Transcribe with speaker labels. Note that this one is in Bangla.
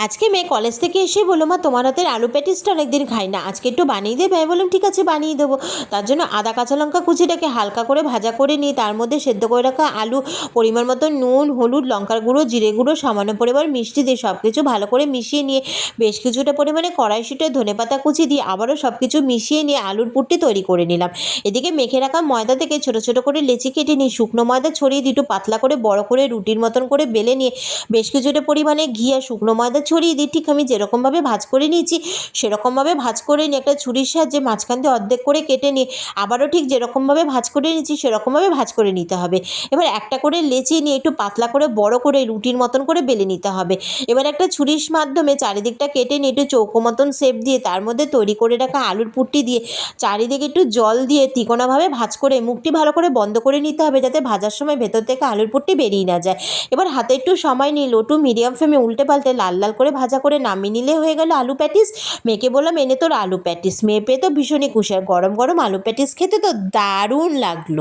Speaker 1: আজকে মেয়ে কলেজ থেকে এসে বললো, মা তোমার হাতের আলু প্যাটিসটা অনেকদিন খাই না, আজকে একটু বানিয়ে দেবে? আমি বললাম ঠিক আছে বানিয়ে দেবো। তার জন্য আদা কাঁচা লঙ্কা কুচিটাকে হালকা করে ভাজা করে নিই, তার মধ্যে সেদ্ধ করে রাখা আলু, পরিমাণ মতো নুন, হলুদ, লঙ্কার গুঁড়ো, জিরে গুঁড়ো, সামান্য পরিমাণ মিষ্টি দিয়ে সব কিছু ভালো করে মিশিয়ে নিয়ে বেশ কিছুটা পরিমাণে কড়াইশুঁটে ধনেপাতা কুচি দিয়ে আবারও সব কিছু মিশিয়ে নিয়ে আলুর পুরটি তৈরি করে নিলাম। এদিকে মেখে রাখা ময়দা থেকে ছোটো ছোটো করে লেচি কেটে নিই, শুকনো ময়দা ছড়িয়ে দিই, একটু পাতলা করে বড় করে রুটির মতন করে বেলে নিয়ে বেশ কিছুটা পরিমাণে ঘি আর শুকনো ময়দা ছড়িয়ে দিই। ঠিক আমি যেরকমভাবে ভাজ করে নিয়েছি সেরকমভাবে ভাজ করে নিয়ে একটা ছুরির সাহায্যে মাঝখান দিয়ে অর্ধেক করে কেটে নিয়ে আবারও ঠিক যেরকমভাবে ভাজ করে নিয়েছি সেরকমভাবে ভাজ করে নিতে হবে। এবার একটা করে লেচি নিয়ে একটু পাতলা করে বড় করে রুটির মতন করে বেলে নিতে হবে। এবার একটা ছুরির মাধ্যমে চারিদিকটা কেটে নিয়ে একটু চৌকো মতন শেপ দিয়ে তার মধ্যে তৈরি করে রাখা আলুর পুরটি দিয়ে চারিদিকে একটু জল দিয়ে তিকোনাভাবে ভাজ করে মুখটি ভালো করে বন্ধ করে নিতে হবে, যাতে ভাজার সময় ভেতর থেকে আলুর পুরটি বেরিয়ে না যায়। এবার হাতে একটু সময় নিয়ে লো টু মিডিয়াম ফ্লেমে উল্টে পাল্টে লাল লাল করে ভাজা করে নামিয়ে নিলে হয়ে গেল আলু প্যাটিস। মেয়েকে বললাম এনে তোর আলু প্যাটিস, মেয়ে পেয়ে তো ভীষণই খুশি। আর গরম গরম আলু প্যাটিস খেতে তো দারুণ লাগলো।